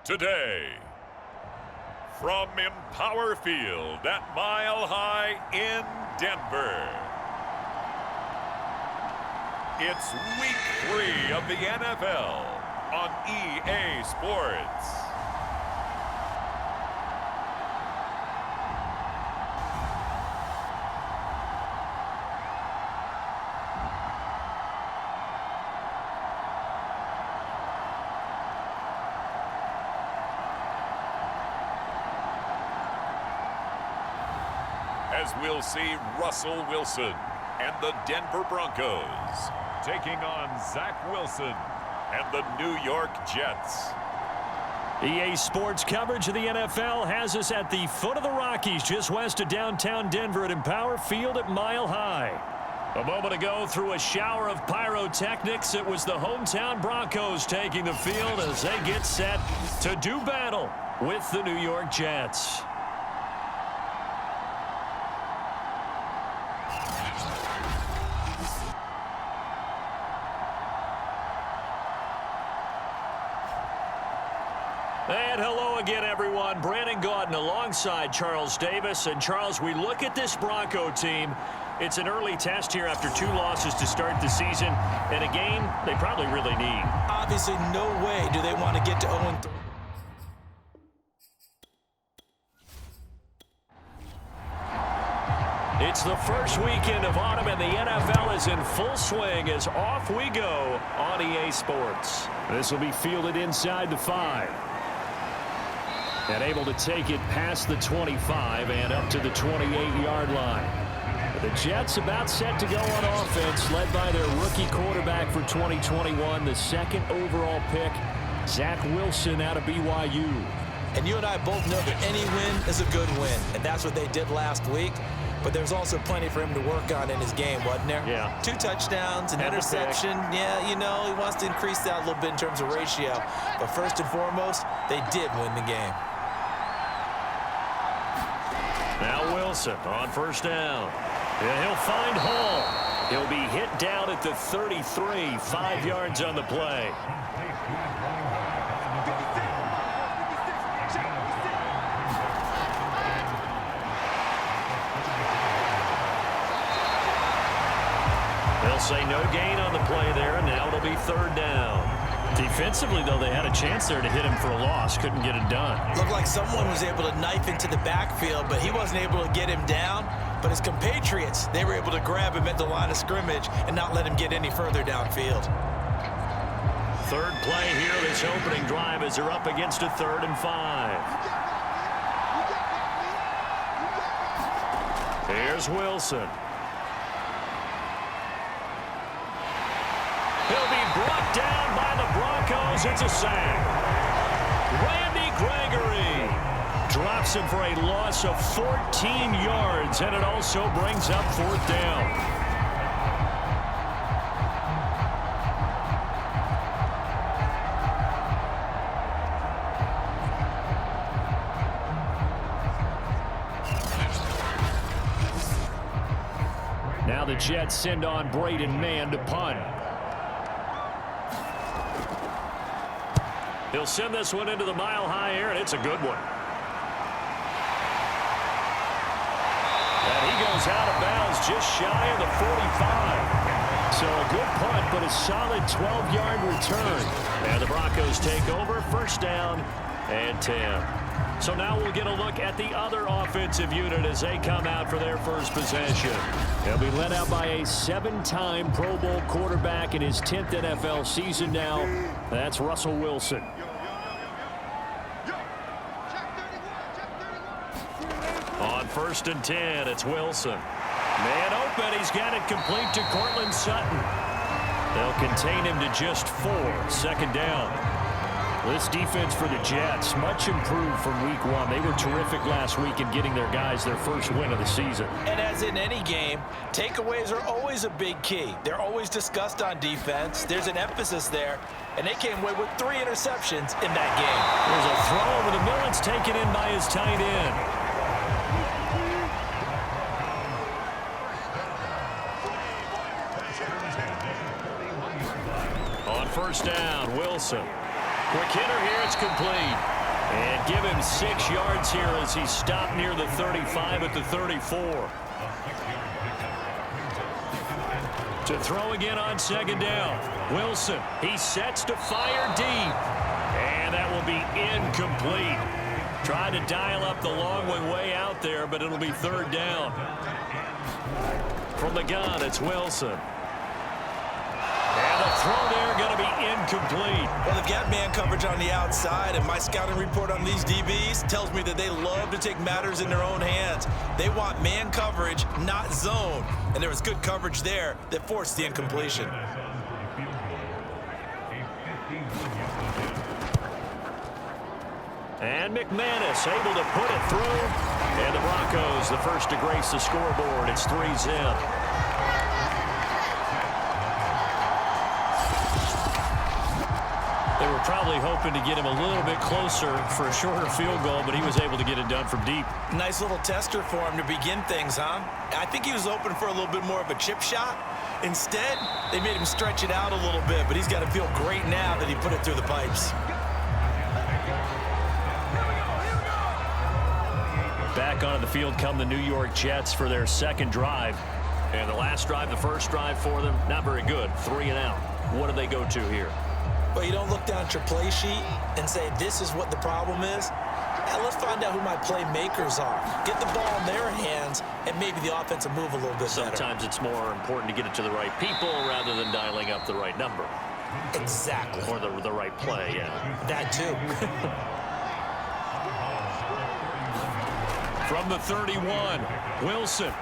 Today, from Empower Field at Mile High in Denver, it's Week 3 of the NFL on EA Sports. As we'll see Russell Wilson and the Denver Broncos taking on Zach Wilson and the New York Jets. EA Sports coverage of the NFL has us at the foot of the Rockies, just west of downtown Denver at Empower Field at Mile High. A moment ago, through a shower of pyrotechnics, it was the hometown Broncos taking the field as they get set to do battle with the New York Jets. And hello again, everyone. Brandon Gaudin alongside Charles Davis. And Charles, we look at this Bronco team. It's an early test here after 2 losses to start the season, and a game they probably really need. Obviously, no way do they want to get to 0-3. It's the first weekend of autumn, and the NFL is in full swing as off we go on EA Sports. This will be fielded inside the 5. And able to take it past the 25 and up to the 28-yard line. The Jets about set to go on offense, led by their rookie quarterback for 2021, the 2nd overall pick, Zach Wilson out of BYU. And you and I both know that any win is a good win, and that's what they did last week. But there's also plenty for him to work on in his game, wasn't there? Yeah. 2 touchdowns, an interception. Yeah, you know, he wants to increase that a little bit in terms of ratio. But first and foremost, they did win the game. Now Wilson on first down. And he'll find Hall. He'll be hit down at the 33, 5 yards on the play. They'll say no gain on the play there, and now it'll be 3rd down. Defensively, though, they had a chance there to hit him for a loss. Couldn't get it done. Looked like someone was able to knife into the backfield, but he wasn't able to get him down. But his compatriots, they were able to grab him at the line of scrimmage and not let him get any further downfield. 3rd play here, this opening drive, as they're up against a 3rd and 5. Here's Wilson. He'll be brought down by the Broncos. It's a sack. Randy Gregory drops him for a loss of 14 yards, and it also brings up 4th down. Now the Jets send on Braden Mann to punt. He'll send this one into the mile-high air, and it's a good one. And he goes out of bounds just shy of the 45. So a good punt, but a solid 12-yard return. And the Broncos take over, 1st down and 10. So now we'll get a look at the other offensive unit as they come out for their first possession. They'll be led out by a 7-time Pro Bowl quarterback in his 10th NFL season now. That's Russell Wilson. On 1st and 10, it's Wilson. Man open, he's got it complete to Cortland Sutton. They'll contain him to just 4, 2nd down. This defense for the Jets, much improved from week 1. They were terrific last week in getting their guys their first win of the season. And as in any game, takeaways are always a big key. They're always discussed on defense. There's an emphasis there, and they came away with 3 interceptions in that game. There's a throw over the middle. It's taken in by his tight end. On 1st down, Wilson. Quick hitter here, it's complete. And give him 6 yards here as he stopped near the 35 at the 34. To throw again on second down. Wilson, he sets to fire deep. And that will be incomplete. Tried to dial up the long one way out there, but it'll be third down. From the gun, it's Wilson. And the throw there going to be incomplete. Well, they've got man coverage on the outside, and my scouting report on these DBs tells me that they love to take matters in their own hands. They want man coverage, not zone. And there was good coverage there that forced the incompletion. And McManus able to put it through. And the Broncos, the first to grace the scoreboard. It's 3-zip. They were probably hoping to get him a little bit closer for a shorter field goal, but he was able to get it done from deep. Nice little tester for him to begin things, huh? I think he was hoping for a little bit more of a chip shot. Instead, they made him stretch it out a little bit, but he's got to feel great now that he put it through the pipes. Back onto the field come the New York Jets for their second drive. And the last drive, the first drive for them, not very good. 3 and out. What do they go to here? Well, you don't look down at your play sheet and say, this is what the problem is. Now, let's find out who my playmakers are. Get the ball in their hands, and maybe the offense will move a little bit better. Sometimes it's more important to get it to the right people rather than dialing up the right number. Exactly. Or the right play, yeah. That too. From the 31, Wilson.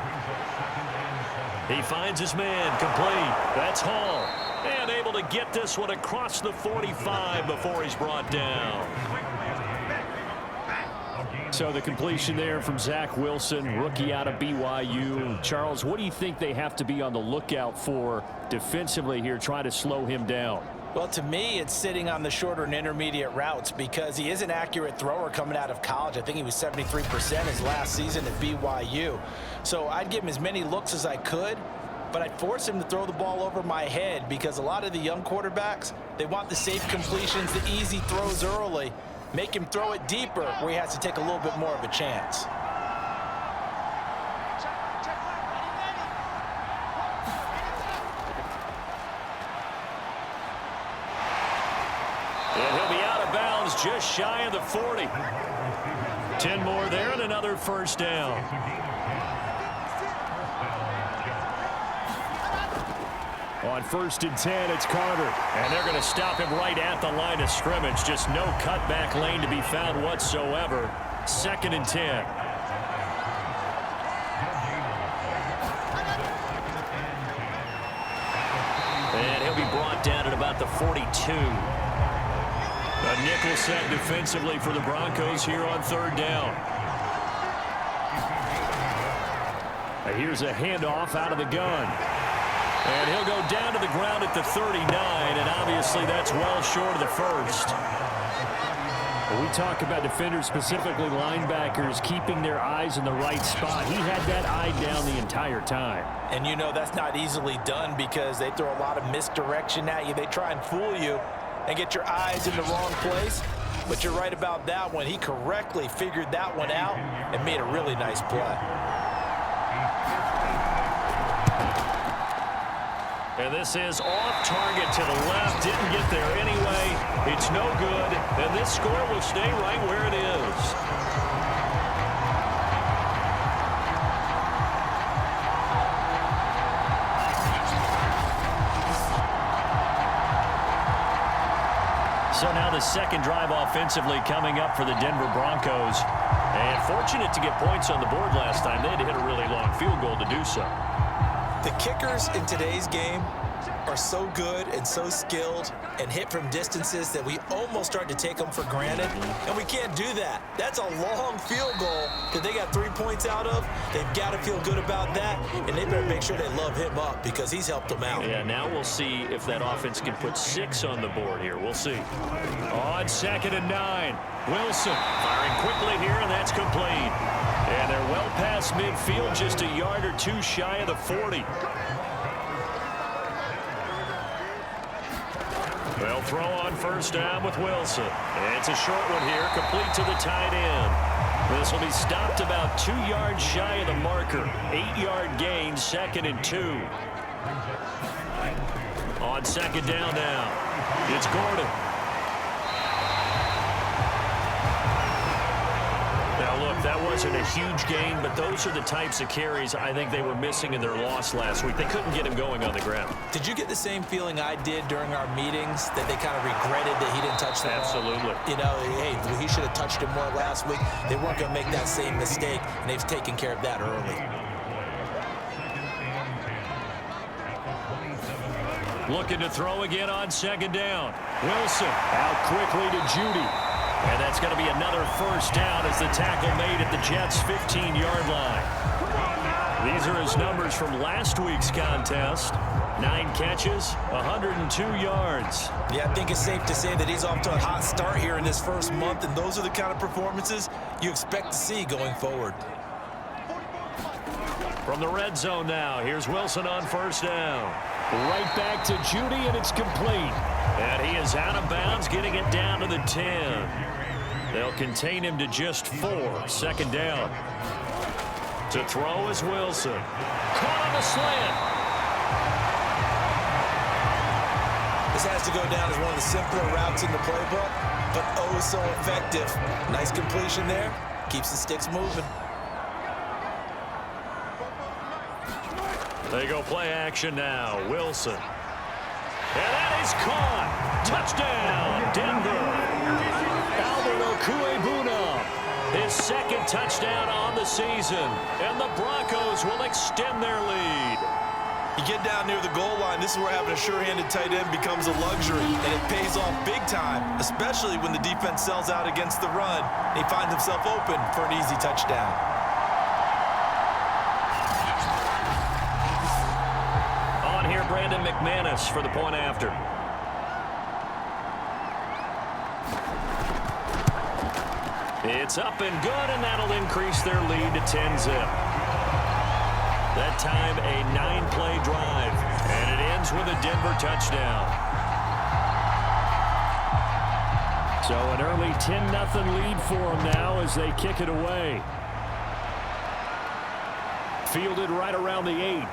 He finds his man, complete. That's Hall. And able to get this one across the 45 before he's brought down. So the completion there from Zach Wilson, rookie out of BYU. Charles, what do you think they have to be on the lookout for defensively here, trying to slow him down? Well, to me, it's sitting on the shorter and intermediate routes because he is an accurate thrower coming out of college. I think he was 73% his last season at BYU. So I'd give him as many looks as I could, but I'd force him to throw the ball over my head because a lot of the young quarterbacks, they want the safe completions, the easy throws early. Make him throw it deeper where he has to take a little bit more of a chance. And he'll be out of bounds just shy of the 40. 10 more there and another first down. On 1st and 10, it's Carter. And they're going to stop him right at the line of scrimmage. Just no cutback lane to be found whatsoever. 2nd and 10. And he'll be brought down at about the 42. A nickel set defensively for the Broncos here on 3rd down. Here's a handoff out of the gun. And he'll go down to the ground at the 39, and obviously that's well short of the first. We talk about defenders, specifically linebackers, keeping their eyes in the right spot. He had that eye down the entire time. And you know that's not easily done because they throw a lot of misdirection at you. They try and fool you and get your eyes in the wrong place. But you're right about that one. He correctly figured that one out and made a really nice play. And this is off target to the left. Didn't get there anyway. It's no good. And this score will stay right where it is. So now the second drive offensively coming up for the Denver Broncos. And fortunate to get points on the board last time. They had to hit a really long field goal to do so. The kickers in today's game are so good and so skilled and hit from distances that we almost start to take them for granted, and we can't do that. That's a long field goal that they got 3 points out of. They've got to feel good about that, and they better make sure they love him up because he's helped them out. Yeah, now we'll see if that offense can put 6 on the board here. We'll see. On 2nd and 9, Wilson firing quickly here, and that's complete. And they're well past midfield, just a yard or two shy of the 40. They'll throw on first down with Wilson. And it's a short one here, complete to the tight end. This will be stopped about 2 yards shy of the marker. 8-yard gain, 2nd and 2. On second down now, it's Gordon. Now, look, that wasn't a huge gain, but those are the types of carries I think they were missing in their loss last week. They couldn't get him going on the ground. Did you get the same feeling I did during our meetings, that they kind of regretted that he didn't touch the ball? Absolutely. You know, hey, he should have touched him more last week. They weren't going to make that same mistake, and they've taken care of that early. Looking to throw again on second down. Wilson out quickly to Judy. And that's going to be another first down as the tackle made at the Jets' 15-yard line. These are his numbers from last week's contest. 9 catches, 102 yards. Yeah, I think it's safe to say that he's off to a hot start here in this first month, and those are the kind of performances you expect to see going forward. From the red zone now, here's Wilson on first down. Right back to Judy, and it's complete. And he is out of bounds, getting it down to the 10. They'll contain him to just 4. Second down. To throw is Wilson. Caught on the slant. This has to go down as one of the simpler routes in the playbook, but oh so effective. Nice completion there. Keeps the sticks moving. They go play action now. Wilson. And that is caught. Touchdown, Denver. Albert Okuebuna, his 2nd touchdown on the season. And the Broncos will extend their lead. You get down near the goal line, this is where having a sure-handed tight end becomes a luxury, and it pays off big time, especially when the defense sells out against the run, and he finds himself open for an easy touchdown. On here, Brandon McManus for the point after. It's up and good, and that'll increase their lead to 10-zip. That time, a 9-play drive, and it ends with a Denver touchdown. So an early 10-0 lead for them now as they kick it away. Fielded right around the 8.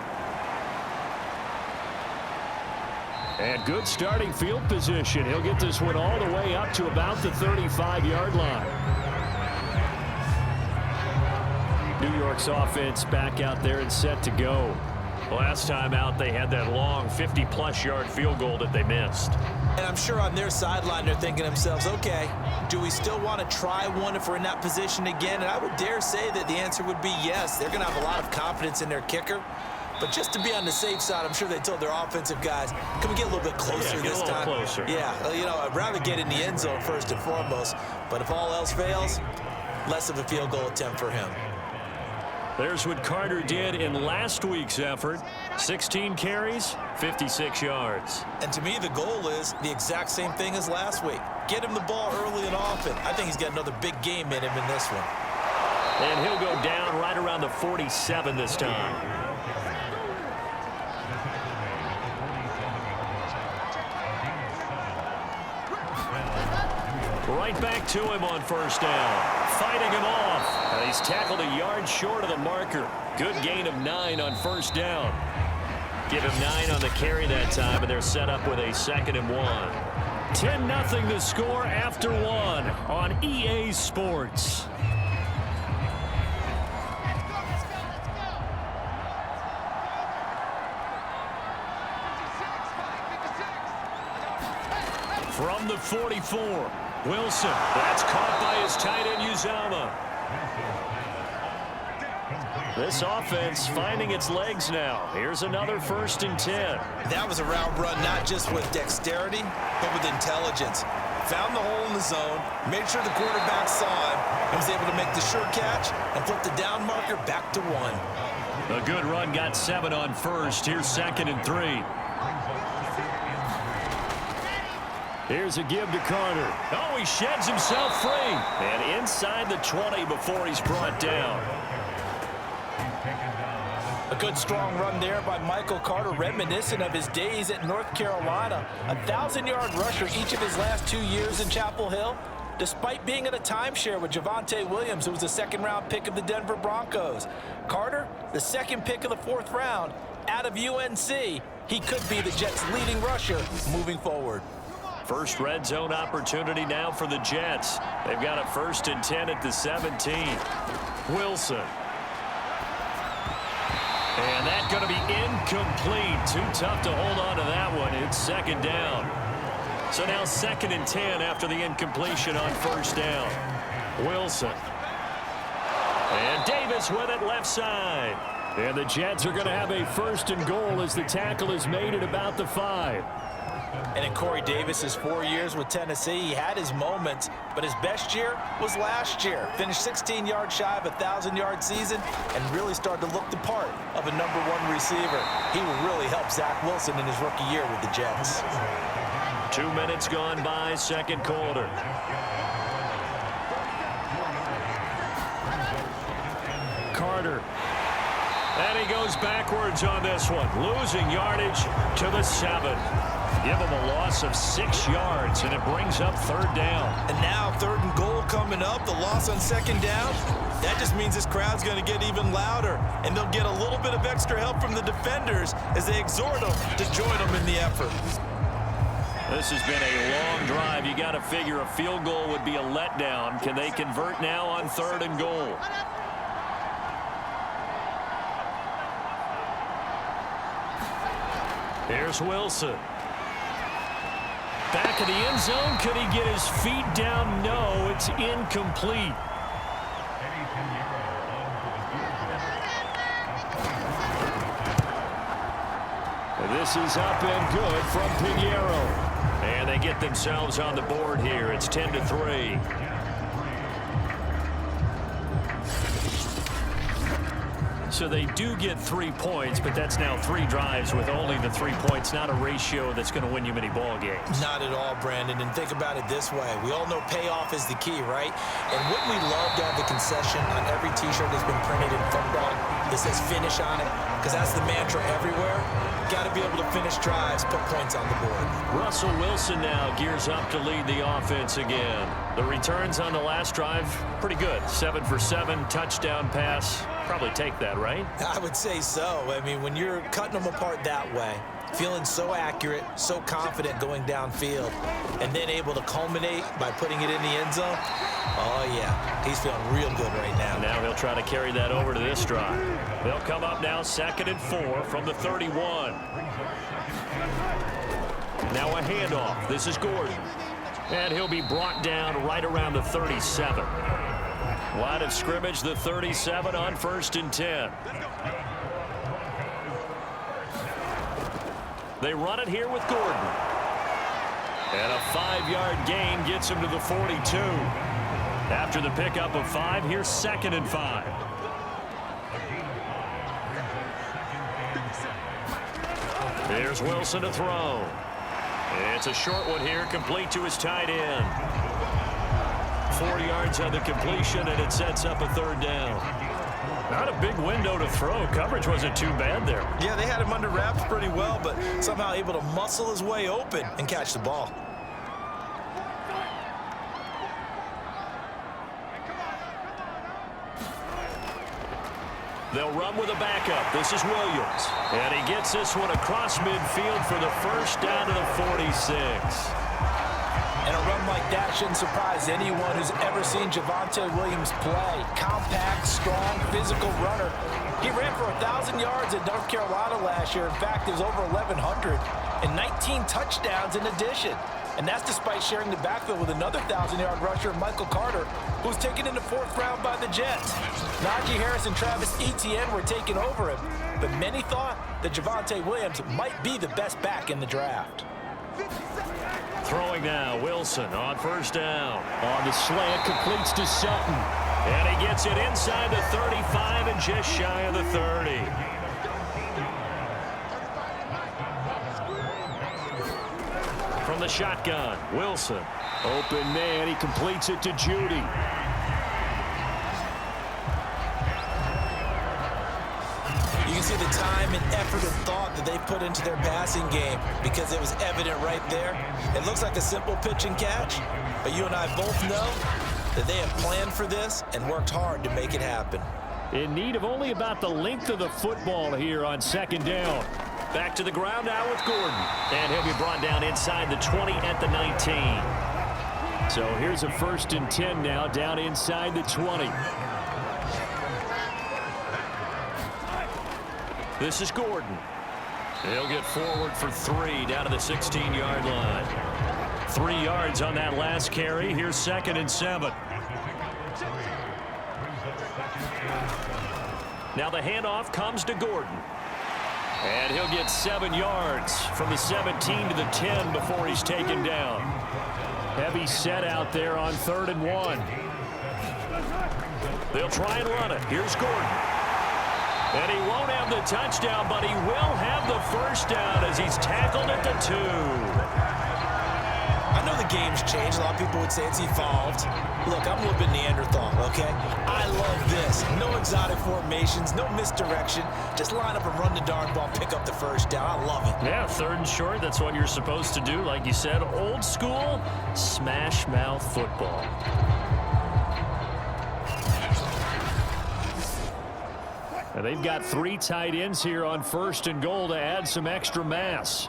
And good starting field position. He'll get this one all the way up to about the 35-yard line. New York's offense back out there and set to go. Last time out, they had that long 50-plus yard field goal that they missed. And I'm sure on their sideline, they're thinking to themselves, okay, do we still want to try one if we're in that position again? And I would dare say that the answer would be yes. They're going to have a lot of confidence in their kicker. But just to be on the safe side, I'm sure they told their offensive guys, can we get a little bit closer this time? Closer. Yeah, you know, I'd rather get in the end zone first and foremost. But if all else fails, less of a field goal attempt for him. There's what Carter did in last week's effort. 16 carries, 56 yards. And to me, the goal is the exact same thing as last week. Get him the ball early and often. I think he's got another big game in him in this one. And he'll go down right around the 47 this time. Right back to him on first down. Fighting him off. And he's tackled a yard short of the marker. Good gain of 9 on first down. Give him 9 on the carry that time, and they're set up with a 2nd and 1. 10-0 the score after 1 on EA Sports. From the 44. Wilson, that's caught by his tight end, Uzama. This offense finding its legs now. Here's another 1st and 10. That was a route run not just with dexterity, but with intelligence. Found the hole in the zone, made sure the quarterback saw him, and was able to make the sure catch and flip the down marker back to 1. A good run, got 7 on first. Here's 2nd and 3. Here's a give to Carter. Oh, he sheds himself free. And inside the 20 before he's brought down. A Good strong run there by Michael Carter, reminiscent of his days at North Carolina. 1,000-yard rusher each of his last 2 years in Chapel Hill, despite being in a timeshare with Javonte Williams, who was a second-round pick of the Denver Broncos. Carter, the second pick of the 4th round, out of UNC. He could be the Jets' leading rusher moving forward. First red zone opportunity now for the Jets. They've got a 1st and 10 at the 17. Wilson. And that's going to be incomplete. Too tough to hold on to that one. It's 2nd down. So now 2nd and 10 after the incompletion on 1st down. Wilson. And Davis with it left side. And the Jets are going to have a 1st and goal as the tackle is made at about the 5. And in Corey Davis's 4 years with Tennessee, he had his moments, but his best year was last year. Finished 16 yards shy of a 1,000-yard season and really started to look the part of a #1 receiver. He will really help Zach Wilson in his rookie year with the Jets. 2 minutes gone by, 2nd quarter. Carter. And he goes backwards on this one, losing yardage to the 7. Give him a loss of 6 yards, and it brings up 3rd down. And now 3rd and goal coming up, the loss on 2nd down. That just means this crowd's going to get even louder, and they'll get a little bit of extra help from the defenders as they exhort them to join them in the effort. This has been a long drive. You got to figure a field goal would be a letdown. Can they convert now on 3rd and goal? Here's Wilson. Back of the end zone. Could he get his feet down? No, it's incomplete. This is up and good from Pinheiro. And they get themselves on the board here. It's 10-3. So they do get 3 points, but that's now 3 drives with only the 3 points, not a ratio that's going to win you many ball games. Not at all, Brandon. And think about it this way. We all know payoff is the key, right? And wouldn't we love to have the concession on every T-shirt that's been printed in football that says finish on it? Because that's the mantra everywhere. Got to be able to finish drives, put points on the board. Russell Wilson now gears up to lead the offense again. The returns on the last drive, pretty good. 7 for 7, touchdown pass. Probably take that, right? I would say so. I mean, when you're cutting them apart that way, feeling so accurate, so confident going downfield, and then able to culminate by putting it in the end zone, oh, yeah, he's feeling real good right now. Now he'll try to carry that over to this drive. They'll come up now 2nd and 4 from the 31. Now a handoff. This is Gordon. And he'll be brought down right around the 37. Line of scrimmage, the 37 on 1st and 10. They run it here with Gordon. And a 5-yard gain gets him to the 42. After the pickup of 5, here's 2nd and 5. Here's Wilson to throw. It's a short one here, complete to his tight end. 4 yards on the completion, and it sets up a 3rd down. Not a big window to throw. Coverage wasn't too bad there. Yeah, they had him under wraps pretty well, but somehow able to muscle his way open and catch the ball. They'll run with a backup. This is Williams. And he gets this one across midfield for the 1st down to the 46. And a run like that shouldn't surprise anyone who's ever seen Javonte Williams play. Compact, strong, physical runner. He ran for 1,000 yards at North Carolina last year. In fact, it was over 1,100 and 19 touchdowns in addition. And that's despite sharing the backfield with another 1,000-yard rusher, Michael Carter, who was taken in the 4th round by the Jets. Najee Harris and Travis Etienne were taking over him, but many thought that Javonte Williams might be the best back in the draft. Throwing now, Wilson on 1st down. On the slant, completes to Sutton. And he gets it inside the 35 and just shy of the 30. From the shotgun, Wilson. Open man, he completes it to Judy. You can see the time and effort and thought that they put into their passing game, because it was evident right there. It looks like a simple pitch and catch, but you and I both know that they have planned for this and worked hard to make it happen. In need of only about the length of the football here on second down. Back to the ground now with Gordon. And he'll be brought down inside the 20 at the 19. So here's a 1st and 10 now, down inside the 20. This is Gordon. He'll get forward for 3 down to the 16-yard line. 3 yards on that last carry. Here's 2nd and 7. Now the handoff comes to Gordon. And he'll get 7 yards from the 17 to the 10 before he's taken down. Heavy set out there on 3rd and 1. They'll try and run it. Here's Gordon. And he won't have the touchdown, but he will have the 1st down as he's tackled at the 2. I know the game's changed. A lot of people would say it's evolved. Look, I'm a little bit Neanderthal, okay? I love this. No exotic formations, no misdirection. Just line up and run the darn ball, pick up the 1st down. I love it. Yeah, 3rd and short. That's what you're supposed to do. Like you said, old school smash mouth football. And they've got 3 tight ends here on 1st and goal to add some extra mass.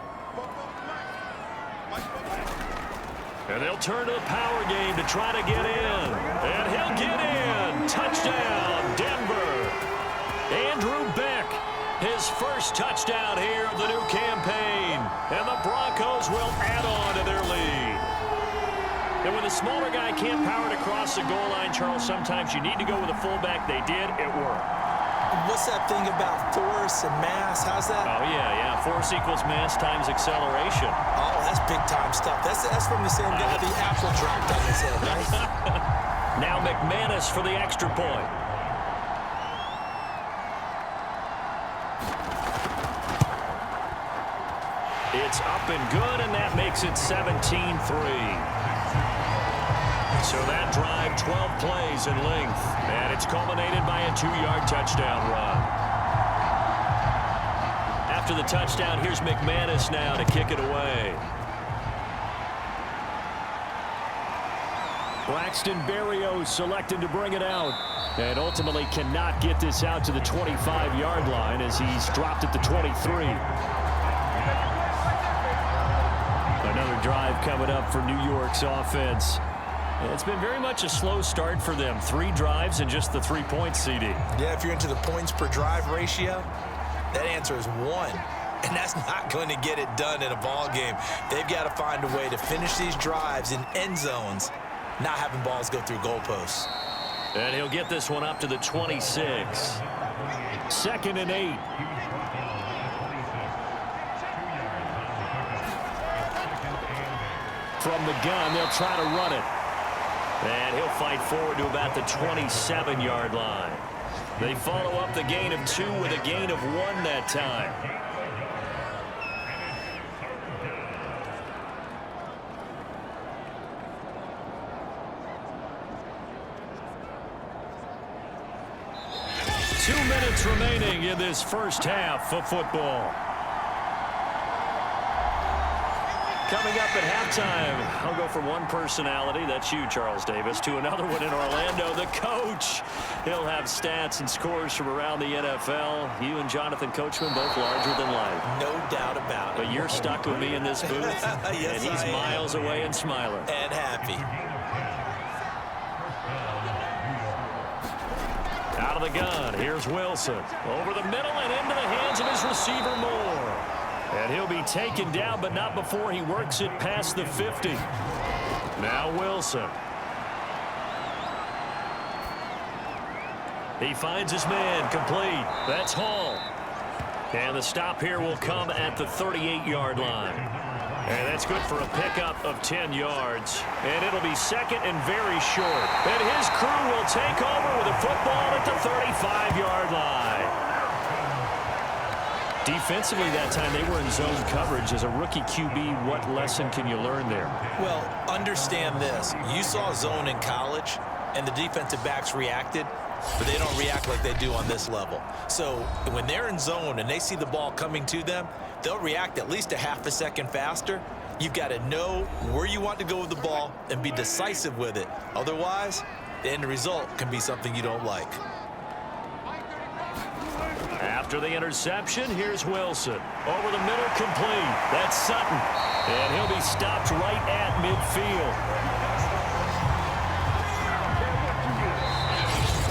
And they'll turn to the power game to try to get in. And he'll get in. Touchdown, Denver. Andrew Beck, his 1st touchdown here of the new campaign. And the Broncos will add on to their lead. And when the smaller guy can't power it across the goal line, Charles, sometimes you need to go with a fullback. They did. It worked. What's that thing about force and mass? How's that? Oh, yeah. Force equals mass times acceleration. Oh, that's big-time stuff. That's from the same guy the apple dropped on his head, right? Now McManus for the extra point. It's up and good, and that makes it 17-3. So that drive, 12 plays in length, and it's culminated by a 2-yard touchdown run. After the touchdown, here's McManus now to kick it away. Braxton Berrios selected to bring it out, and ultimately cannot get this out to the 25-yard line as he's dropped at the 23. Another drive coming up for New York's offense. It's been very much a slow start for them. 3 drives and just the 3 points, CD. Yeah, if you're into the points per drive ratio, that answer is 1. And that's not going to get it done in a ball game. They've got to find a way to finish these drives in end zones, not having balls go through goalposts. And he'll get this one up to the 26. 2nd and 8. From the gun, they'll try to run it. And he'll fight forward to about the 27-yard line. They follow up the gain of 2 with a gain of 1 that time. Two minutes remaining in this first half of football. Coming up at halftime, I'll go from one personality, that's you, Charles Davis, to another one in Orlando, the coach. He'll have stats and scores from around the NFL. You and Jonathan Coachman both larger than life. No doubt about it. But you're stuck with me in this booth, yes, and he's miles away and smiling. And happy. Out of the gun, here's Wilson. Over the middle and into the hands of his receiver, Moore. And he'll be taken down, but not before he works it past the 50. Now Wilson. He finds his man, complete. That's Hall. And the stop here will come at the 38-yard line. And that's good for a pickup of 10 yards. And it'll be 2nd and very short. And his crew will take over with a football at the 35-yard line. Defensively that time, they were in zone coverage. As a rookie QB, what lesson can you learn there? Well, understand this. You saw zone in college, and the defensive backs reacted. but they don't react like they do on this level. So when they're in zone and they see the ball coming to them, they'll react at least a half a second faster. You've got to know where you want to go with the ball and be decisive with it. Otherwise, the end result can be something you don't like. After the interception, here's Wilson. Over the middle, complete. That's Sutton. And he'll be stopped right at midfield.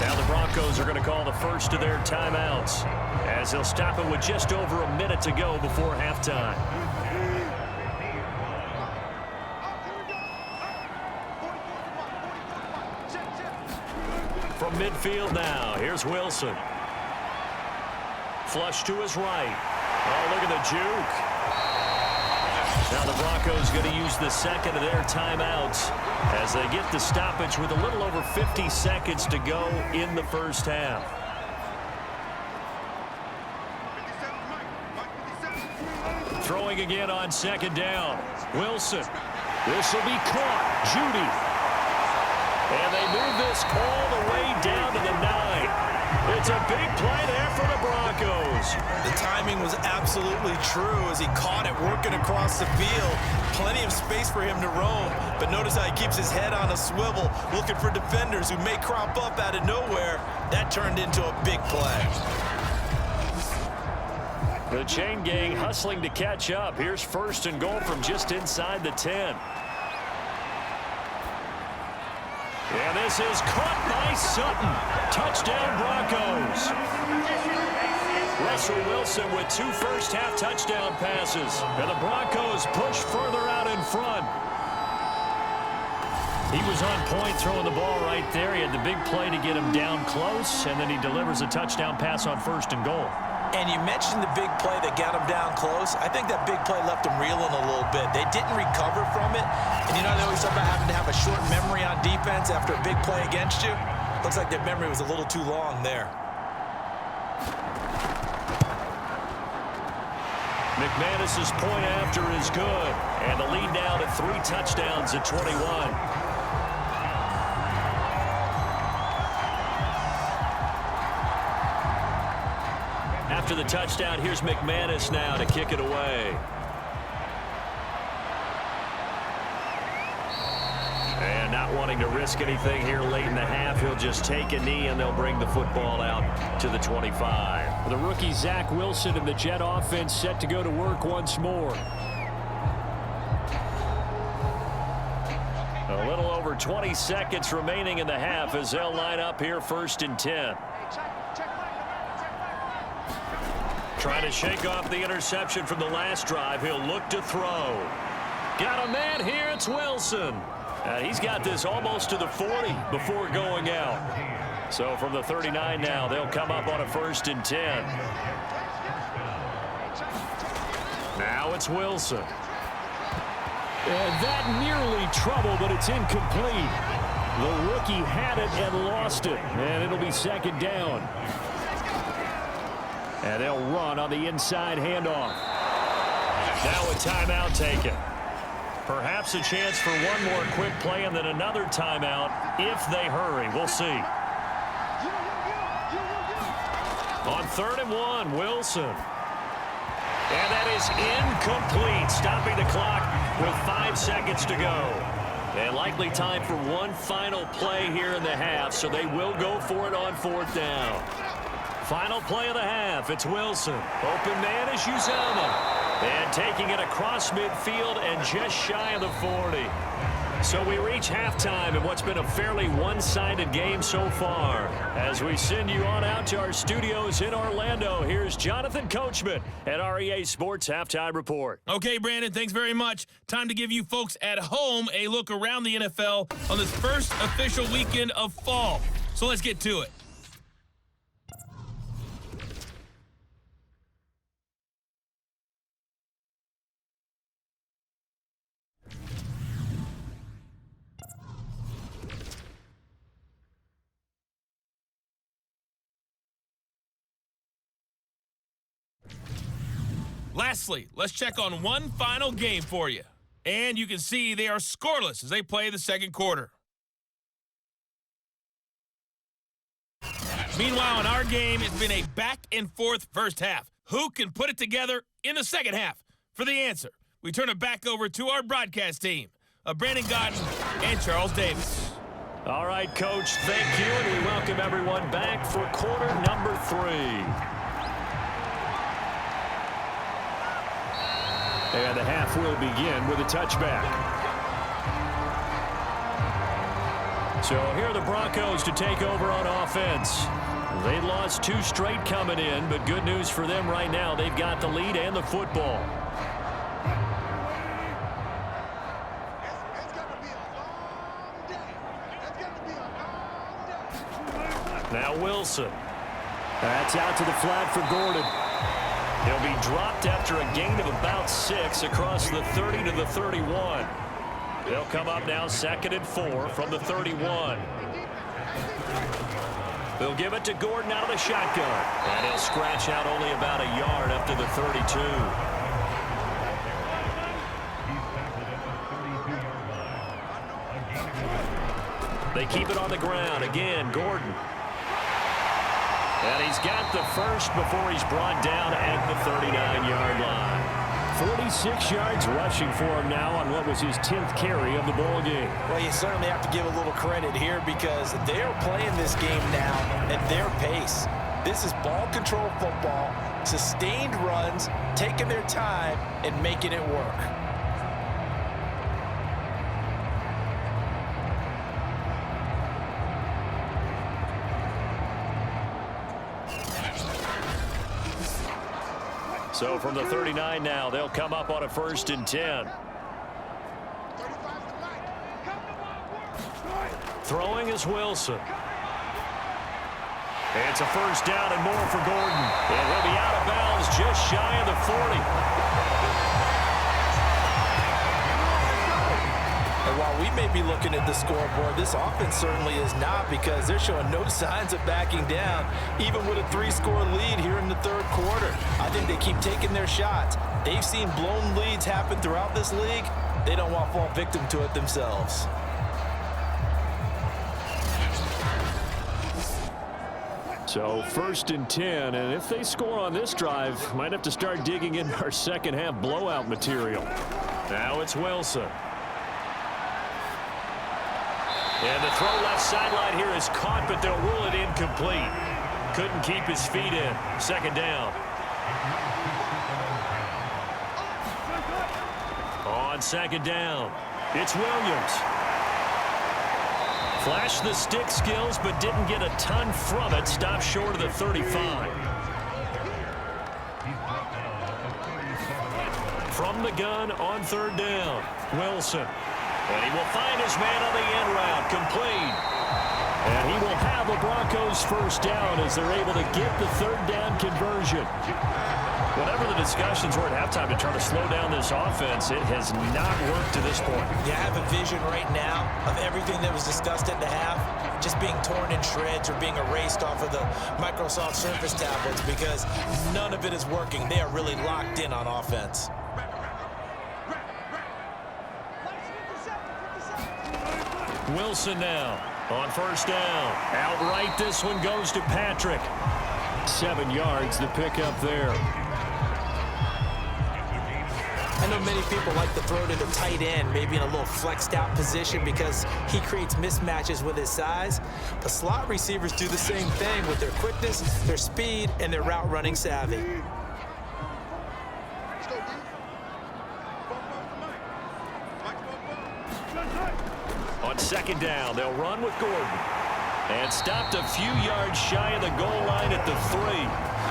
Now the Broncos are going to call the first of their timeouts, as they'll stop it with just over a minute to go before halftime. From midfield now, here's Wilson. Flush to his right. Oh, look at the juke. Now the Broncos going to use the second of their timeouts as they get the stoppage with a little over 50 seconds to go in the first half. Throwing again on second down. Wilson. This will be caught. Judy. And they move this all the way down to the 9. It's a big play there for the Broncos. The timing was absolutely true as he caught it working across the field. Plenty of space for him to roam, but notice how he keeps his head on a swivel, looking for defenders who may crop up out of nowhere. That turned into a big play. The chain gang hustling to catch up. Here's first and goal from just inside the 10. And this is caught by Sutton. Touchdown, Broncos. Russell Wilson with 2 first-half touchdown passes. And the Broncos push further out in front. He was on point throwing the ball right there. He had the big play to get him down close, and then he delivers a touchdown pass on first and goal. And you mentioned the big play that got him down close. I think that big play left him reeling a little bit. They didn't recover from it. And you know, they always talk about having to have a short memory on defense after a big play against you. Looks like their memory was a little too long there. McManus's point after is good. And the lead now to 3 touchdowns at 21. After the touchdown, here's McManus now to kick it away. And not wanting to risk anything here late in the half, he'll just take a knee and they'll bring the football out to the 25. The rookie Zach Wilson and the Jet offense set to go to work once more. A little over 20 seconds remaining in the half as they'll line up here first and 10. Trying to shake off the interception from the last drive. He'll look to throw. Got a man here. It's Wilson. He's got this almost to the 40 before going out. So from the 39 now, they'll come up on a first and 10. Now it's Wilson. And that nearly trouble, but it's incomplete. The rookie had it and lost it. And it'll be second down. And they'll run on the inside handoff. Now a timeout taken. Perhaps a chance for one more quick play and then another timeout if they hurry. We'll see. On 3rd and 1, Wilson. And that is incomplete, stopping the clock with 5 seconds to go. And likely time for one final play here in the half, so they will go for it on 4th down. Final play of the half. It's Wilson. Open man is Uzama. And taking it across midfield and just shy of the 40. So we reach halftime in what's been a fairly one-sided game so far. As we send you on out to our studios in Orlando, here's Jonathan Coachman at REA Sports Halftime Report. Okay, Brandon, thanks very much. Time to give you folks at home a look around the NFL on this first official weekend of fall. So let's get to it. Lastly, let's check on one final game for you. And you can see they are scoreless as they play the second quarter. Meanwhile, in our game, it's been a back-and-forth first half. Who can put it together in the second half? For the answer, we turn it back over to our broadcast team of Brandon Godden and Charles Davis. All right, Coach, thank you, and we welcome everyone back for quarter number 3. And the half will begin with a touchback. So here are the Broncos to take over on offense. They lost 2 straight coming in, but good news for them right now. They've got the lead and the football. Now Wilson. That's out to the flat for Gordon. He'll be dropped after a gain of about 6 across the 30 to the 31. They'll come up now 2nd and 4 from the 31. They'll give it to Gordon out of the shotgun. And he'll scratch out only about a yard up to the 32. They keep it on the ground. Again, Gordon. And he's got the first before he's brought down at the 39-yard line. 46 yards rushing for him now on what was his 10th carry of the ball game. Well, you certainly have to give a little credit here because they're playing this game now at their pace. This is ball control football, sustained runs, taking their time and making it work. So from the 39 now, they'll come up on a 1st and 10. Throwing is Wilson. It's a 1st down and more for Gordon. And he'll be out of bounds just shy of the 40. And while we may be looking at the scoreboard, this offense certainly is not because they're showing no signs of backing down, even with a 3-score lead here in the 3rd quarter. I think they keep taking their shots. They've seen blown leads happen throughout this league. They don't want to fall victim to it themselves. So 1st and 10, and if they score on this drive, might have to start digging in our second half blowout material. Now it's Wilson. And the throw left sideline here is caught, but they'll rule it incomplete. Couldn't keep his feet in. 2nd down. On 2nd down, it's Williams. Flashed the stick skills, but didn't get a ton from it. Stopped short of the 35. From the gun on 3rd down, Wilson. And he will find his man on the end route, complete. And he will have the Broncos 1st down as they're able to get the 3rd down conversion. Whatever the discussions were at halftime to try to slow down this offense, it has not worked to this point. Yeah, I have a vision right now of everything that was discussed at the half just being torn in shreds or being erased off of the Microsoft Surface tablets because none of it is working. They are really locked in on offense. Wilson now on 1st down. Outright, this one goes to Patrick. 7 yards the pickup there. I know many people like to throw to the tight end, maybe in a little flexed out position because he creates mismatches with his size. But slot receivers do the same thing with their quickness, their speed, and their route running savvy. On 2nd down, they'll run with Gordon. And stopped a few yards shy of the goal line at the 3.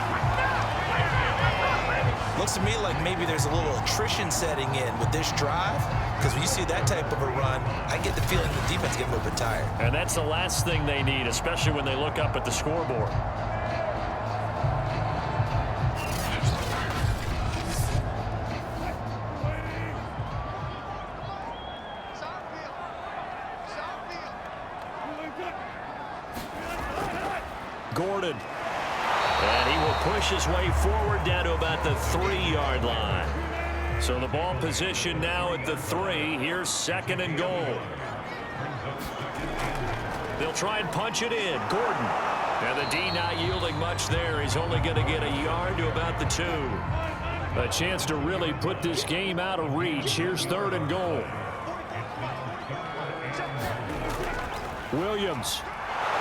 Looks to me like maybe there's a little attrition setting in with this drive, because when you see that type of a run, I get the feeling the defense get a little bit tired. And that's the last thing they need, especially when they look up at the scoreboard. Gordon. And he will push his way forward down to about the 3-yard line. So the ball position now at the 3. Here's 2nd and goal. They'll try and punch it in. Gordon. And the D not yielding much there. He's only going to get a yard to about the 2. A chance to really put this game out of reach. Here's 3rd and goal. Williams.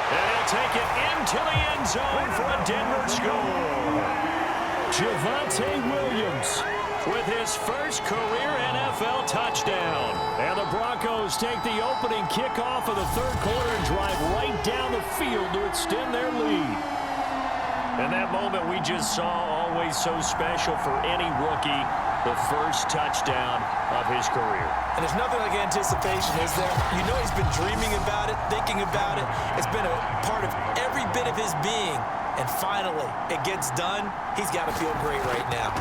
And he'll take it into the end zone for a Denver score. Javonte Williams with his first career NFL touchdown. And the Broncos take the opening kickoff of the 3rd quarter and drive right down the field to extend their lead. And that moment we just saw, always so special for any rookie, the first touchdown of his career. And there's nothing like anticipation, is there? You know he's been dreaming about it, thinking about it. It's been a part of every bit of his being. And finally, it gets done. He's got to feel great right now.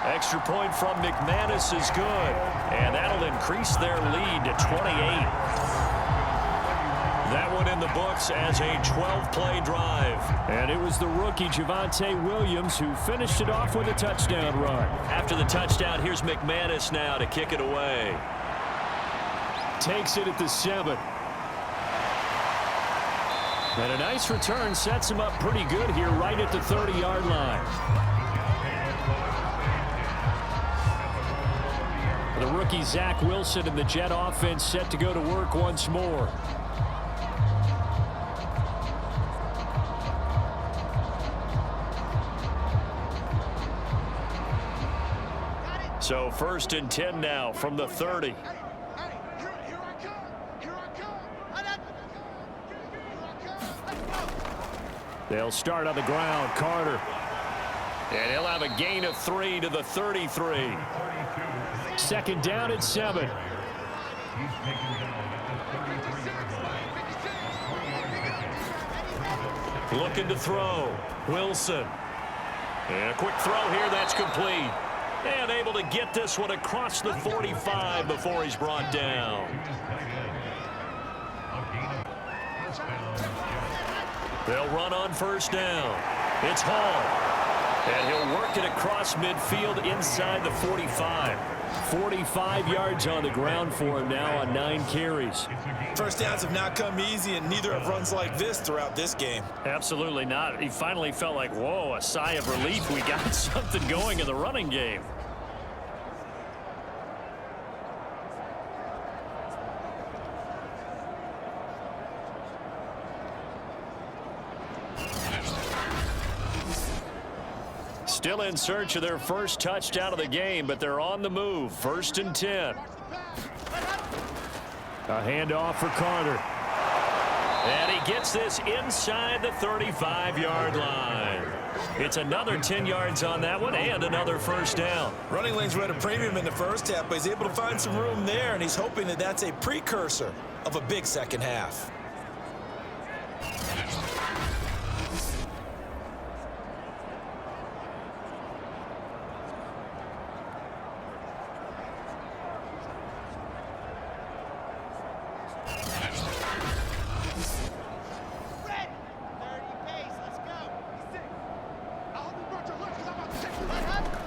Extra point from McManus is good. And that'll increase their lead to 28. That one in the books as a 12-play drive. And it was the rookie Javonte Williams who finished it off with a touchdown run. After the touchdown, here's McManus now to kick it away. Takes it at the 7. And a nice return sets him up pretty good here right at the 30-yard line. The rookie Zach Wilson and the Jet offense set to go to work once more. So 1st and 10 now from the 30. They'll start on the ground. Carter. And he'll have a gain of 3 to the 33. 2nd down at 7. Looking to throw. Wilson. And a quick throw here. That's complete. And able to get this one across the 45 before he's brought down. They'll run on 1st down. It's Hall. And he'll work it across midfield inside the 45. 45 yards on the ground for him now on 9 carries. First downs have not come easy, and neither have runs like this throughout this game. Absolutely not. He finally felt like, whoa, a sigh of relief. We got something going in the running game. Still in search of their first touchdown of the game, but they're on the move. 1st and 10. A handoff for Carter. And he gets this inside the 35-yard line. It's another 10 yards on that one and another 1st down. Running lanes were at a premium in the first half, but he's able to find some room there, and he's hoping that that's a precursor of a big second half.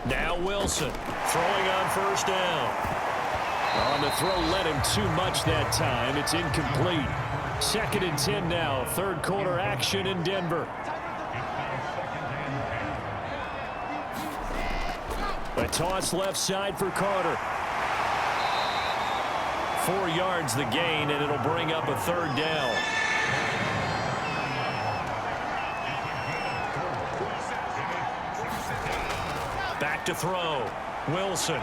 Now Wilson throwing on 1st down. On the throw led him too much that time. It's incomplete. 2nd and 10 now. 3rd quarter action in Denver. A toss left side for Carter. 4 yards the gain, and it'll bring up a 3rd down. Back to throw. Wilson.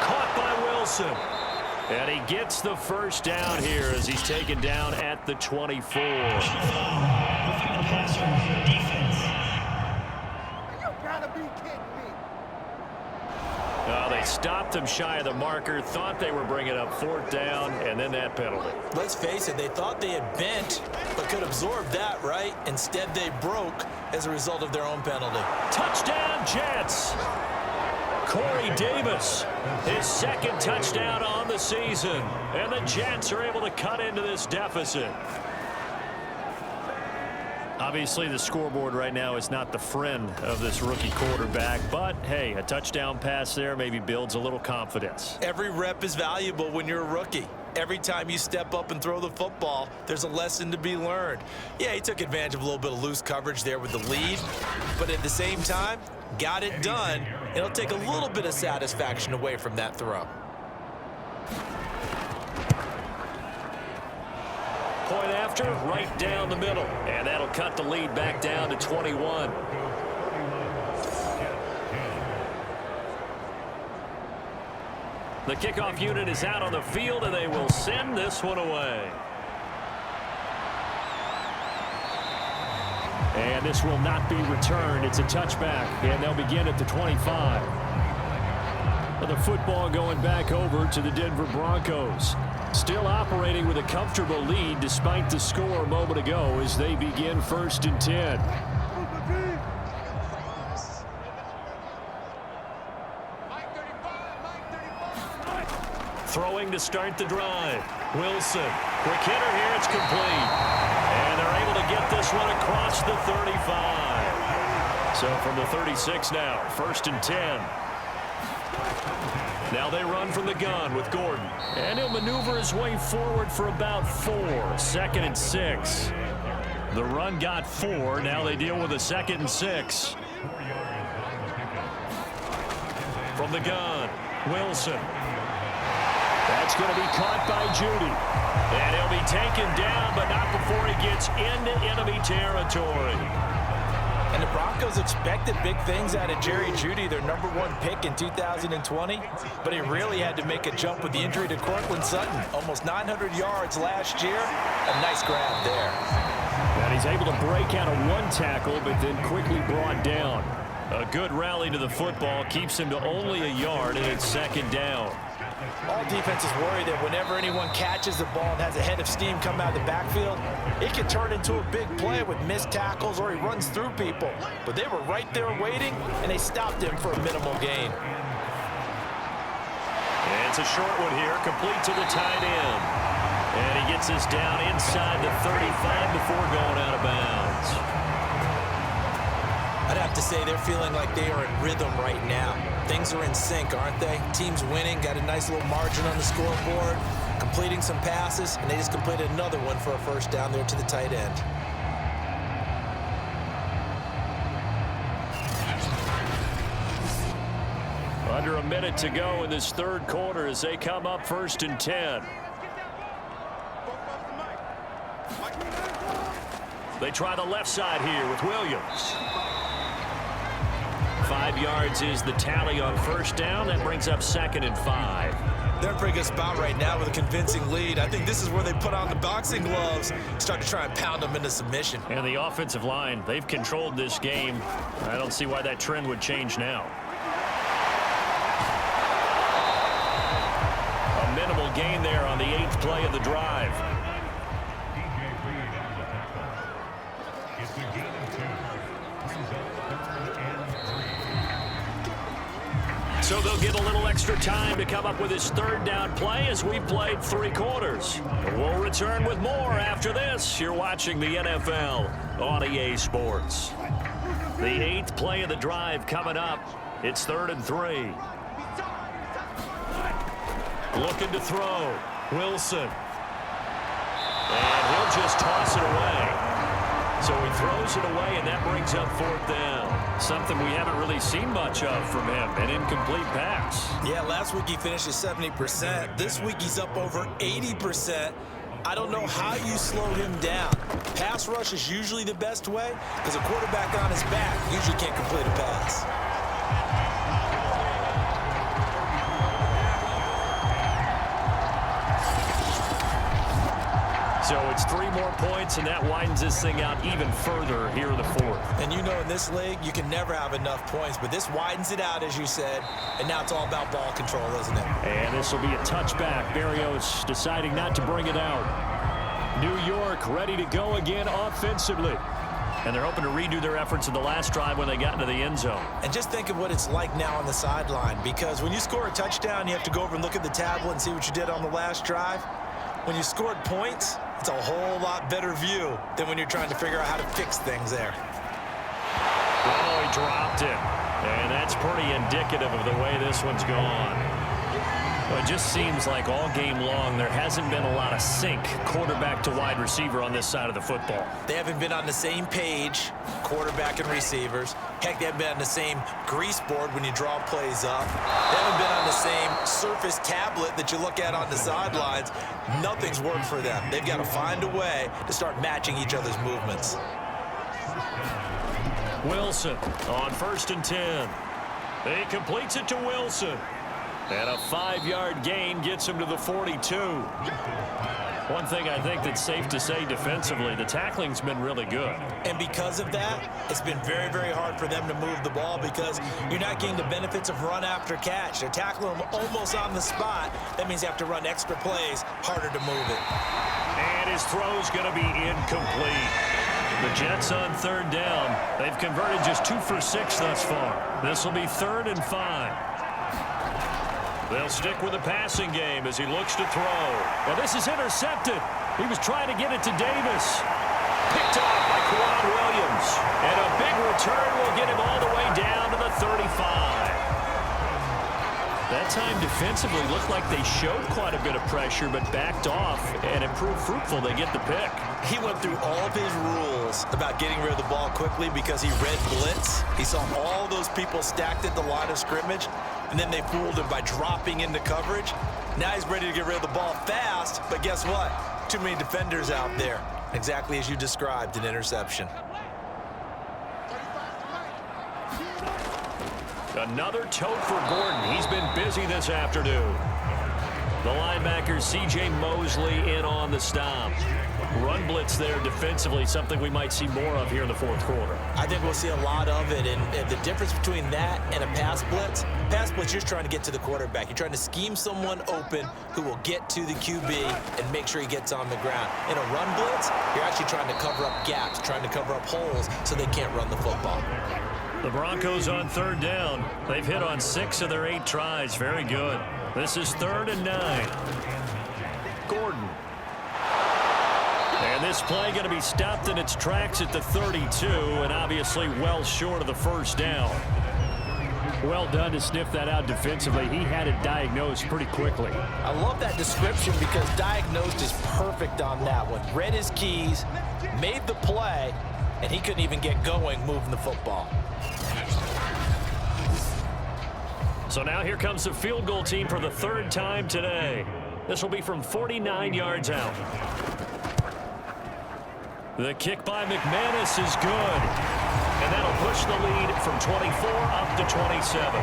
Caught by Wilson. And he gets the 1st down here as he's taken down at the 24. They stopped him shy of the marker, thought they were bringing up 4th down, and then that penalty. Let's face it, they thought they had bent, but could absorb that, right? Instead, they broke as a result of their own penalty. Touchdown, Jets! Corey Davis, his 2nd touchdown on the season, and the Jets are able to cut into this deficit. Obviously, the scoreboard right now is not the friend of this rookie quarterback, but hey, a touchdown pass there maybe builds a little confidence. Every rep is valuable when you're a rookie. Every time you step up and throw the football, there's a lesson to be learned. Yeah, he took advantage of a little bit of loose coverage there with the lead, but at the same time, got it done. It'll take a little bit of satisfaction away from that throw. Point after, right down the middle. And that'll cut the lead back down to 21. The kickoff unit is out on the field, and they will send this one away. And this will not be returned. It's a touchback, and they'll begin at the 25. But the football going back over to the Denver Broncos. Still operating with a comfortable lead despite the score a moment ago as they begin 1st and 10. Throwing to start the drive. Wilson. Quick hitter here. It's complete. And they're able to get this one across the 35. So from the 36 now, 1st and 10. Now they run from the gun with Gordon. And he'll maneuver his way forward for about 4. 2nd and 6. The run got 4. Now they deal with a 2nd and 6. From the gun, Wilson. That's going to be caught by Judy. And he'll be taken down, but not before he gets into enemy territory. And the Broncos expected big things out of Jerry Jeudy, their #1 pick in 2020. But he really had to make a jump with the injury to Cortland Sutton. Almost 900 yards last year. A nice grab there. And he's able to break out of 1 tackle, but then quickly brought down. A good rally to the football keeps him to only a yard, and it's 2nd down. All defenses worry that whenever anyone catches the ball and has a head of steam come out of the backfield, it can turn into a big play with missed tackles or he runs through people. But they were right there waiting, and they stopped him for a minimal gain. And it's a short one here, complete to the tight end. And he gets this down inside the 35 before going out of bounds. I'd have to say they're feeling like they are in rhythm right now. Things are in sync, aren't they? Team's winning, got a nice little margin on the scoreboard, completing some passes, and they just completed another one for a 1st down there to the tight end. Under a minute to go in this 3rd quarter as they come up 1st and 10. They try the left side here with Williams. 5 yards is the tally on 1st down. That brings up 2nd and 5. They're in a pretty good spot right now with a convincing lead. I think this is where they put on the boxing gloves, start to try and pound them into submission. And the offensive line, they've controlled this game. I don't see why that trend would change now. A minimal gain there on the 8th play of the drive. So they'll get a little extra time to come up with his 3rd down play as we've played 3 quarters. We'll return with more after this. You're watching the NFL on EA Sports. The 8th play of the drive coming up. It's 3rd and 3. Looking to throw. Wilson. And he'll just toss it away. So he throws it away, and that brings up 4th down. Something we haven't really seen much of from him, an incomplete pass. Yeah, last week he finished at 70%. This week he's up over 80%. I don't know how you slow him down. Pass rush is usually the best way because a quarterback on his back usually can't complete a pass. So it's 3 more points, and that widens this thing out even further here in the 4th. And you know in this league, you can never have enough points, but this widens it out, as you said, and now it's all about ball control, isn't it? And this will be a touchback. Berrios deciding not to bring it out. New York ready to go again offensively. And they're hoping to redo their efforts in the last drive when they got into the end zone. And just think of what it's like now on the sideline, because when you score a touchdown, you have to go over and look at the tablet and see what you did on the last drive. When you scored points, it's a whole lot better view than when you're trying to figure out how to fix things there. Oh, he dropped it. And that's pretty indicative of the way this one's gone. Well, it just seems like all game long there hasn't been a lot of sync quarterback to wide receiver on this side of the football. They haven't been on the same page, quarterback and receivers. Heck, they haven't been on the same grease board when you draw plays up. They haven't been on the same Surface tablet that you look at on the sidelines. Nothing's worked for them. They've got to find a way to start matching each other's movements. Wilson on 1st and 10. He completes it to Wilson. And a 5-yard gain gets him to the 42. One thing I think that's safe to say defensively, the tackling's been really good. And because of that, it's been very, very hard for them to move the ball because you're not getting the benefits of run after catch. They're tackling them almost on the spot. That means they have to run extra plays, harder to move it. And his throw's going to be incomplete. The Jets on 3rd down. They've converted just 2 for 6 thus far. This will be 3rd and 5. They'll stick with the passing game as he looks to throw. Well, this is intercepted. He was trying to get it to Davis. Picked off by Quan Williams. And a big return will get him all the way down to the 35. That time defensively looked like they showed quite a bit of pressure but backed off, and it proved fruitful. They get the pick. He went through all of his rules about getting rid of the ball quickly because he read blitz. He saw all those people stacked at the line of scrimmage, and then they fooled him by dropping into coverage. Now he's ready to get rid of the ball fast, but guess what? Too many defenders out there. Exactly as you described, an interception. Another tote for Gordon. He's been busy this afternoon. The linebacker C.J. Mosley in on the stop. Run blitz there defensively, something we might see more of here in the 4th quarter. I think we'll see a lot of it, and the difference between that and a pass blitz, you're just trying to get to the quarterback. You're trying to scheme someone open who will get to the QB and make sure he gets on the ground. In a run blitz, you're actually trying to cover up gaps, trying to cover up holes so they can't run the football. The Broncos on 3rd down. They've hit on 6 of their 8 tries. Very good. This is 3rd and 9. Gordon. And this play going to be stopped in its tracks at the 32, and obviously well short of the 1st down. Well done to sniff that out defensively. He had it diagnosed pretty quickly. I love that description because diagnosed is perfect on that one. Read his keys, made the play, and he couldn't even get going moving the football. So now here comes the field goal team for the 3rd time today. This will be from 49 yards out. The kick by McManus is good. And that'll push the lead from 24 up to 27.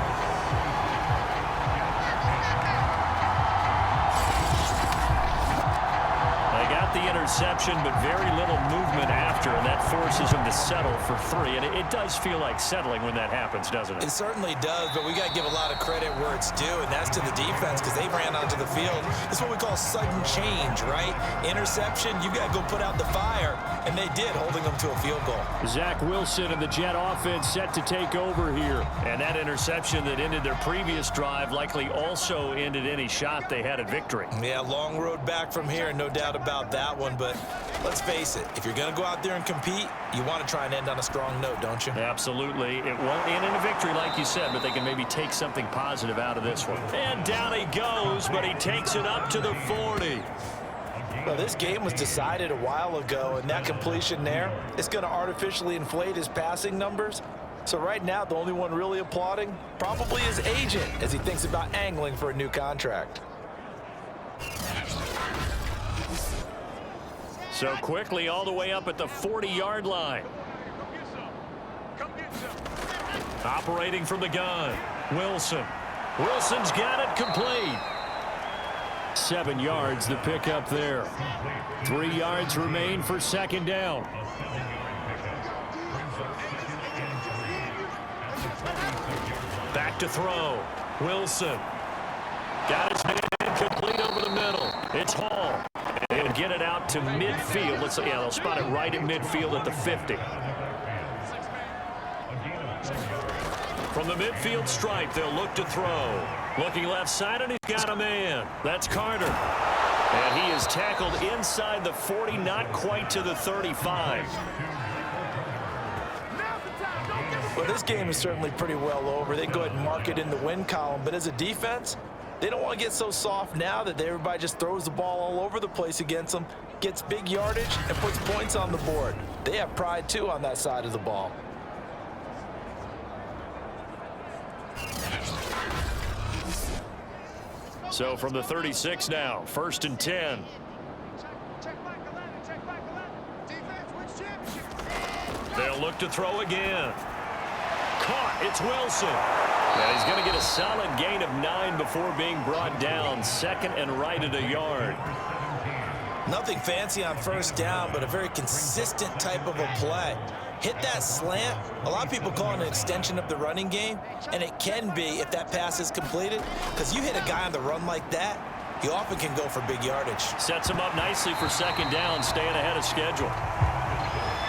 The interception, but very little movement after, and that forces him to settle for 3. And it does feel like settling when that happens, doesn't it? It certainly does, but we got to give a lot of credit where it's due, and that's to the defense because they ran onto the field. This is what we call sudden change, right? Interception, you got to go put out the fire, and they did, holding them to a field goal. Zach Wilson and the Jet offense set to take over here. And that interception that ended their previous drive likely also ended any shot they had at victory. Yeah, long road back from here, no doubt about that one, but let's face it, if you're going to go out there and compete, you want to try and end on a strong note, don't you? Absolutely. It won't end in a victory like you said, but they can maybe take something positive out of this one. And down he goes, but he takes it up to the 40. Well, this game was decided a while ago, and that completion there is going to artificially inflate his passing numbers. So right now, the only one really applauding probably his agent as he thinks about angling for a new contract. So quickly all the way up at the 40-yard line. Operating from the gun, Wilson. Wilson's got it complete. 7 yards the pickup there. 3 yards remain for 2nd down. Back to throw. Wilson. Got his man complete over the middle. It's Hall. They'll get it out to midfield. They'll spot it right at midfield at the 50. From the midfield stripe, they'll look to throw. Looking left side, and he's got a man. That's Carter. And he is tackled inside the 40, not quite to the 35. Well, this game is certainly pretty well over. They can go ahead and mark it in the win column. But as a defense, They don't want to get so soft now that everybody just throws the ball all over the place against them, gets big yardage, and puts points on the board. They have pride, too, on that side of the ball. So from the 36 now, 1st and 10. They'll look to throw again. Caught. It's Wilson. And he's going to get a solid gain of 9 before being brought down. 2nd and right at a yard. Nothing fancy on 1st down, but a very consistent type of a play. Hit that slant. A lot of people call it an extension of the running game, and it can be if that pass is completed, because you hit a guy on the run like that, he often can go for big yardage. Sets him up nicely for 2nd down, staying ahead of schedule.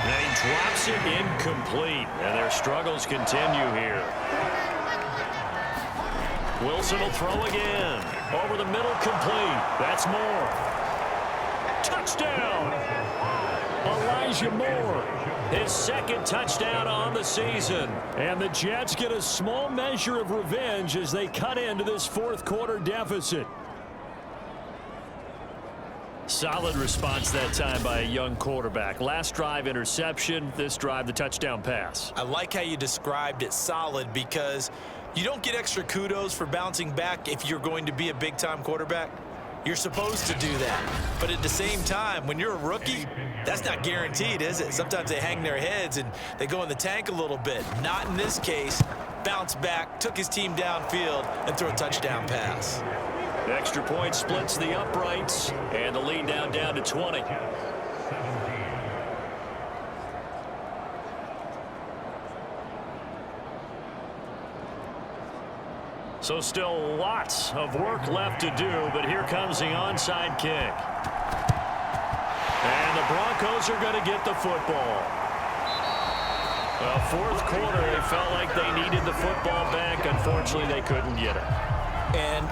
And he drops it incomplete, and their struggles continue here. Wilson will throw again. Over the middle, complete. That's Moore. Touchdown! Elijah Moore, his 2nd touchdown on the season. And the Jets get a small measure of revenge as they cut into this 4th quarter deficit. Solid response that time by a young quarterback. Last drive, interception. This drive, the touchdown pass. I like how you described it, solid, because you don't get extra kudos for bouncing back if you're going to be a big-time quarterback. You're supposed to do that. But at the same time, when you're a rookie, that's not guaranteed, is it? Sometimes they hang their heads and they go in the tank a little bit. Not in this case. Bounce back, took his team downfield, and threw a touchdown pass. The extra point splits the uprights, and the lead down to 20. So still lots of work left to do, but here comes the onside kick. And the Broncos are going to get the football. Well, 4th quarter, they felt like they needed the football back. Unfortunately, they couldn't get it. And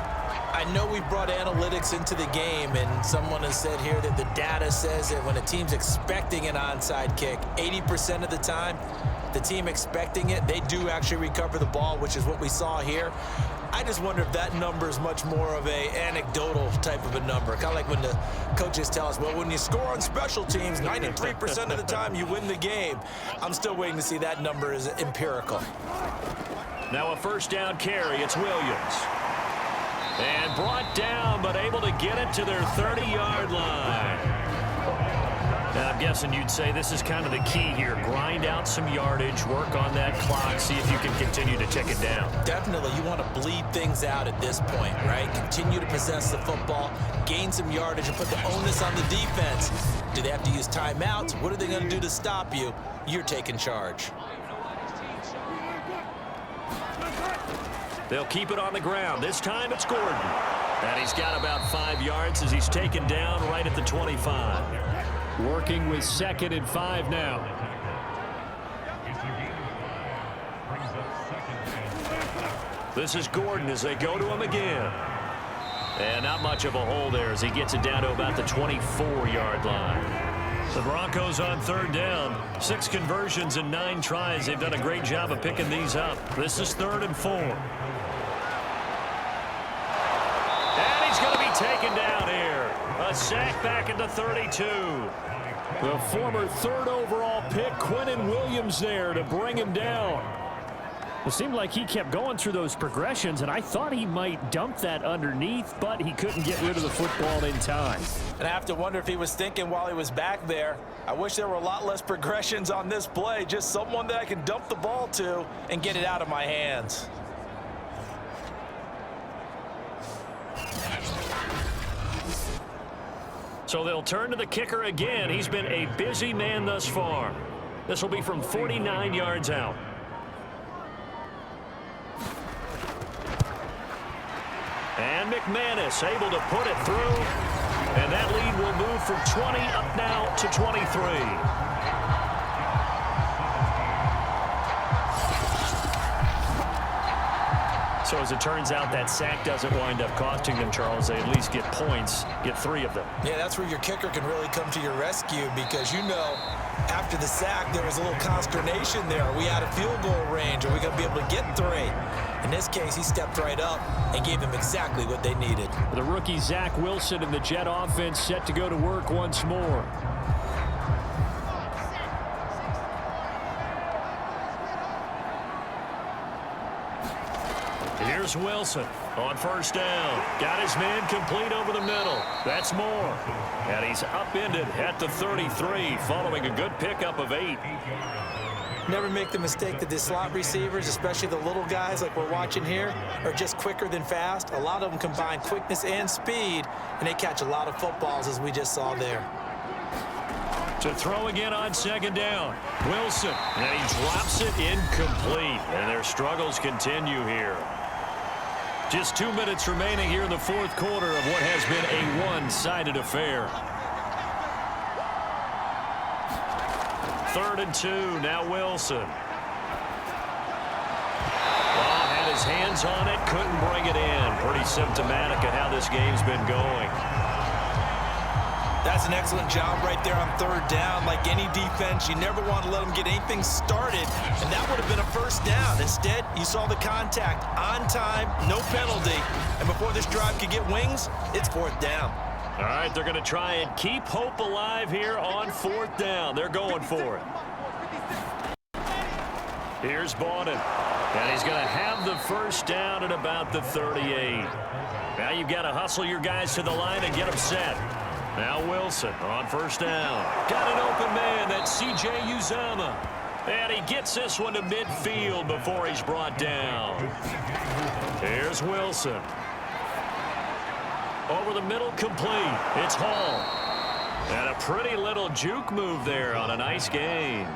I know we brought analytics into the game, and someone has said here that the data says that when a team's expecting an onside kick, 80% of the time, the team expecting it, they do actually recover the ball, which is what we saw here. I just wonder if that number is much more of a anecdotal type of a number. Kind of like when the coaches tell us, well, when you score on special teams, 93% of the time you win the game. I'm still waiting to see that number is empirical. Now a 1st down carry. It's Williams. And brought down, but able to get it to their 30-yard line. Now, I'm guessing you'd say this is kind of the key here. Grind out some yardage, work on that clock, see if you can continue to tick it down. Definitely. You want to bleed things out at this point, right? Continue to possess the football, gain some yardage, and put the onus on the defense. Do they have to use timeouts? What are they going to do to stop you? You're taking charge. They'll keep it on the ground. This time it's Gordon. And he's got about 5 yards as he's taken down right at the 25. Working with 2nd and 5 now. This is Gordon as they go to him again. And not much of a hole there as he gets it down to about the 24-yard line. The Broncos on 3rd down. 6 conversions and 9 tries. They've done a great job of picking these up. This is 3rd and 4. And he's going to be taken down here. A sack back at the 32. The former 3rd overall pick, Quinnen Williams, there to bring him down. It seemed like he kept going through those progressions, and I thought he might dump that underneath, but he couldn't get rid of the football in time. And I have to wonder if he was thinking while he was back there, I wish there were a lot less progressions on this play, just someone that I can dump the ball to and get it out of my hands. So they'll turn to the kicker again. He's been a busy man thus far. This will be from 49 yards out. And McManus able to put it through. And that lead will move from 20 up now to 23. So as it turns out, that sack doesn't wind up costing them, Charles. They at least get points, get 3 of them. Yeah, that's where your kicker can really come to your rescue because, you know, after the sack, there was a little consternation there. Are we out of field goal range? Are we going to be able to get 3? In this case, he stepped right up and gave them exactly what they needed. The rookie Zach Wilson and the Jet offense set to go to work once more. Here's Wilson on first down. Got his man complete over the middle. That's more. And he's upended at the 33 following a good pickup of 8. Never make the mistake that the slot receivers, especially the little guys like we're watching here, are just quicker than fast. A lot of them combine quickness and speed, and they catch a lot of footballs, as we just saw there. To throw again on second down. Wilson, and he drops it incomplete. And their struggles continue here. Just 2 minutes remaining here in the fourth quarter of what has been a one-sided affair. 3rd and 2, now Wilson. Well, had his hands on it, couldn't bring it in. Pretty symptomatic of how this game's been going. That's an excellent job right there on 3rd down. Like any defense, you never want to let them get anything started, and that would have been a first down. Instead, you saw the contact on time, no penalty, and before this drive could get wings, it's 4th down. All right, they're going to try and keep hope alive here on 4th down. They're going for it. Here's Bowden, and he's going to have the first down at about the 38. Now you've got to hustle your guys to the line and get them set. Now Wilson on first down. Got an open man. That's C.J. Uzomah. And he gets this one to midfield before he's brought down. Here's Wilson. Over the middle, complete. It's Hall. And a pretty little juke move there on a nice gain.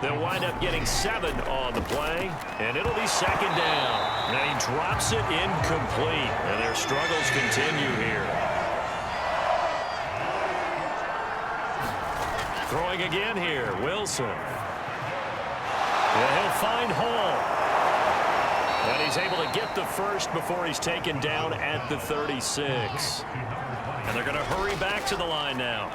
They'll wind up getting 7 on the play, and it'll be second down. Now he drops it incomplete, and their struggles continue here. Throwing again here, Wilson. And he'll find Hall. And he's able to get the first before he's taken down at the 36. And they're going to hurry back to the line now.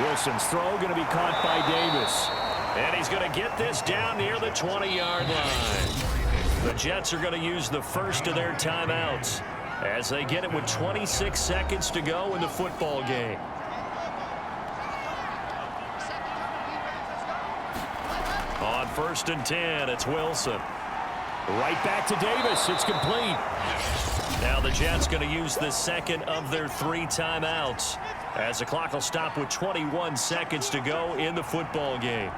Wilson's throw going to be caught by Davis. And he's going to get this down near the 20-yard line. The Jets are going to use the first of their timeouts as they get it with 26 seconds to go in the football game. On 1st and 10, it's Wilson. Right back to Davis. It's complete. Now the Jets going to use the second of their 3 timeouts as the clock will stop with 21 seconds to go in the football game.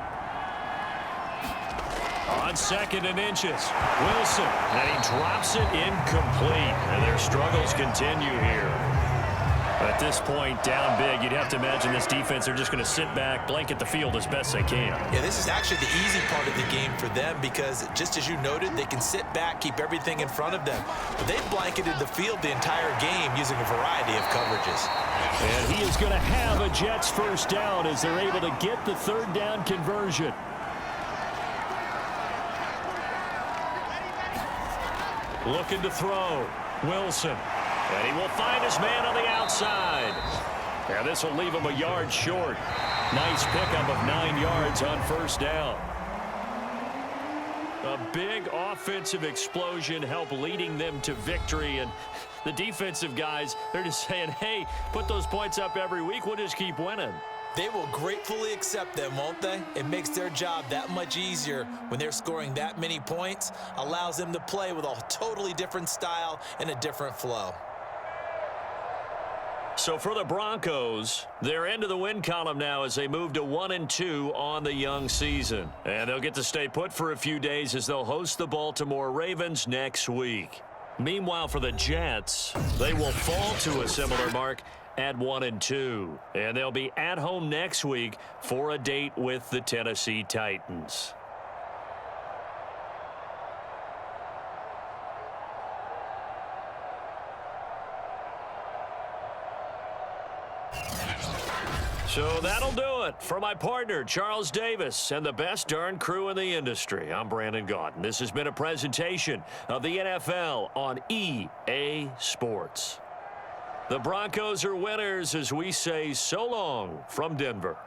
On 2nd and inches, Wilson, and he drops it incomplete, and their struggles continue here. At this point, down big, you'd have to imagine this defense, they're just going to sit back, blanket the field as best they can. Yeah, this is actually the easy part of the game for them because, just as you noted, they can sit back, keep everything in front of them. But they've blanketed the field the entire game using a variety of coverages. And he is going to have a Jets first down as they're able to get the 3rd down conversion. Looking to throw. Wilson. And he will find his man on the outside. And this will leave him a yard short. Nice pickup of 9 yards on first down. A big offensive explosion helped leading them to victory. And the defensive guys, they're just saying, hey, put those points up every week. We'll just keep winning. They will gratefully accept them, won't they? It makes their job that much easier when they're scoring that many points. Allows them to play with a totally different style and a different flow. So for the Broncos, they're into the win column now as they move to 1-2 on the young season. And they'll get to stay put for a few days as they'll host the Baltimore Ravens next week. Meanwhile, for the Jets, they will fall to a similar mark at 1-2. And they'll be at home next week for a date with the Tennessee Titans. So that'll do it for my partner, Charles Davis, and the best darn crew in the industry. I'm Brandon Gaudin. This has been a presentation of the NFL on EA Sports. The Broncos are winners as we say so long from Denver.